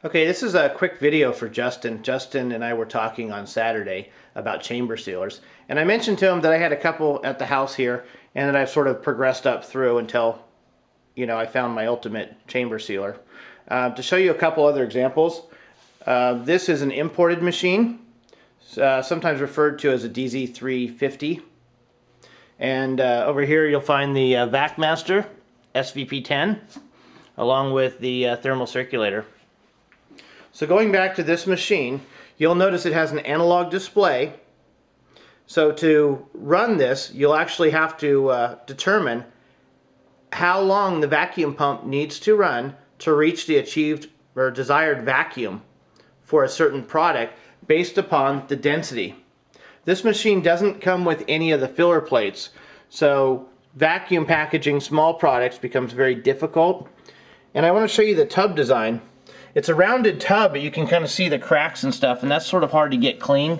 Okay, this is a quick video for Justin. Justin and I were talking on Saturday about chamber sealers. And I mentioned to him that I had a couple at the house here and that I've sort of progressed up through until, I found my ultimate chamber sealer. To show you a couple other examples, this is an imported machine, sometimes referred to as a DZ350. And over here you'll find the VacMaster SVP10 along with the thermal circulator. So going back to this machine, you'll notice it has an analog display. So to run this, you'll actually have to determine how long the vacuum pump needs to run to reach the achieved or desired vacuum for a certain product based upon the density. This machine doesn't come with any of the filler plates, so vacuum packaging small products becomes very difficult. And I want to show you the tub design. It's a rounded tub, but you can kind of see the cracks and stuff, and that's sort of hard to get clean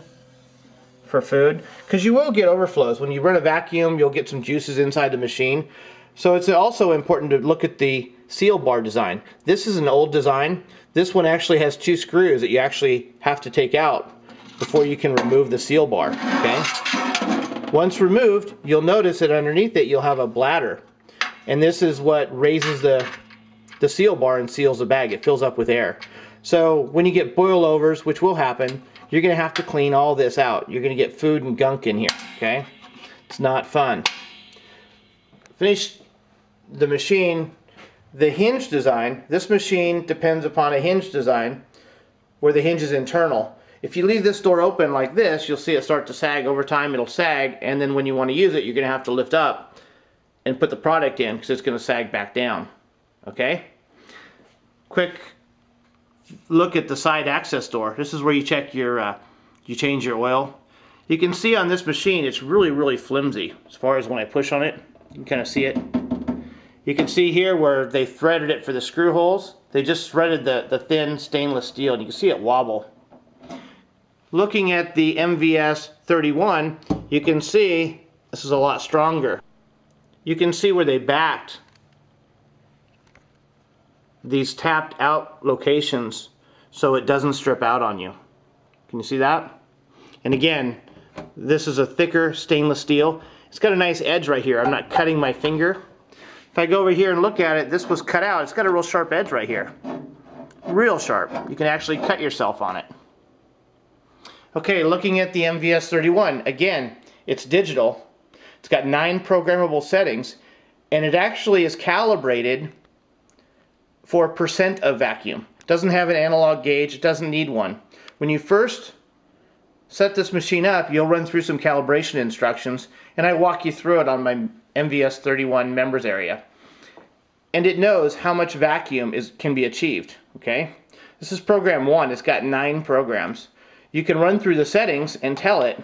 for food, because you will get overflows. When you run a vacuum, you'll get some juices inside the machine. So it's also important to look at the seal bar design. This is an old design. This one actually has two screws that you actually have to take out before you can remove the seal bar. Okay? Once removed, you'll notice that underneath it you'll have a bladder, and this is what raises the seal bar and seals the bag. It fills up with air. So when you get boil overs, which will happen, you're going to have to clean all this out. You're going to get food and gunk in here. Okay? It's not fun. Finish the machine. The hinge design, this machine depends upon a hinge design where the hinge is internal. If you leave this door open like this, you'll see it start to sag. Over time it'll sag, and then when you want to use it, you're going to have to lift up and put the product in because it's going to sag back down. Okay? Quick look at the side access door. This is where you check your, you change your oil. You can see on this machine it's really flimsy as far as when I push on it. You can kind of see it. You can see here where they threaded it for the screw holes. They just threaded the thin stainless steel, and you can see it wobble. Looking at the mvs-31, you can see this is a lot stronger. You can see where they backed these tapped out locations so it doesn't strip out on you. Can you see that? And again, this is a thicker stainless steel. It's got a nice edge right here. I'm not cutting my finger. If I go over here and look at it, this was cut out. It's got a real sharp edge right here. Real sharp. You can actually cut yourself on it. Okay, looking at the mvs-31, again, it's digital. It's got 9 programmable settings, and it actually is calibrated for percent of vacuum. It doesn't have an analog gauge. It doesn't need one. When you first set this machine up, you'll run through some calibration instructions, and I walk you through it on my mvs-31 members area. And it knows how much vacuum can be achieved. Okay? This is program 1. It's got 9 programs. You can run through the settings and tell it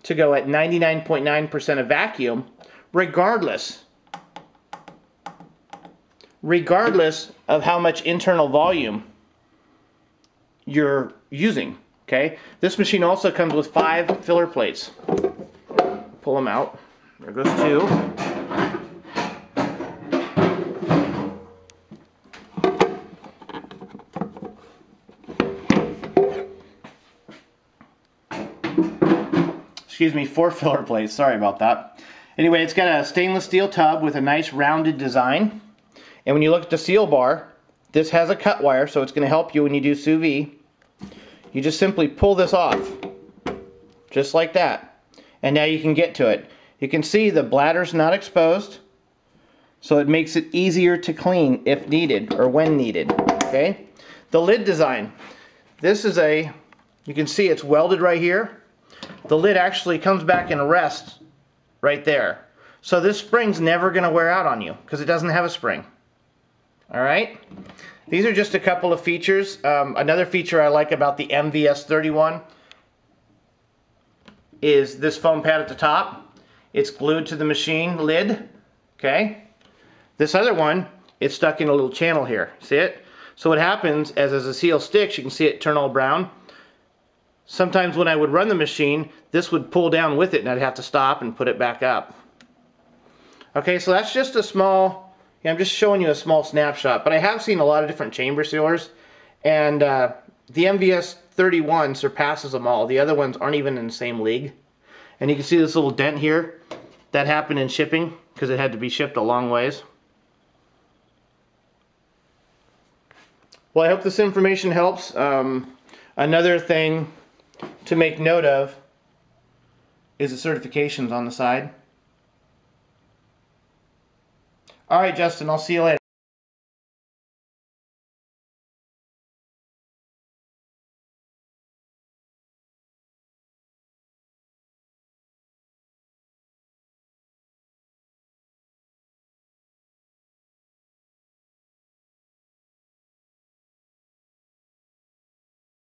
to go at 99.9% of vacuum regardless of how much internal volume you're using. Okay? This machine also comes with 5 filler plates. Pull them out. There goes 2. Excuse me, 4 filler plates. Sorry about that. Anyway, it's got a stainless steel tub with a nice rounded design. And when you look at the seal bar, this has a cut wire, so it's going to help you when you do sous vide. You just simply pull this off, just like that. And now you can get to it. You can see the bladder's not exposed, so it makes it easier to clean if needed or when needed. Okay? The lid design. This is you can see it's welded right here. The lid actually comes back and rests right there. So this spring's never going to wear out on you because it doesn't have a spring. Alright? These are just a couple of features. Another feature I like about the mvs-31 is this foam pad at the top. It's glued to the machine lid. Okay? This other one, it's stuck in a little channel here. See it? So what happens as the seal sticks, you can see it turn all brown. Sometimes when I would run the machine, this would pull down with it and I'd have to stop and put it back up. Okay, so that's just a small, I'm just showing you a small snapshot, but I have seen a lot of different chamber sealers, And the mvs-31 surpasses them all. The other ones aren't even in the same league. And you can see this little dent here. That happened in shipping because it had to be shipped a long ways. Well, I hope this information helps. Another thing to make note of is the certifications on the side. All right, Justin, I'll see you later.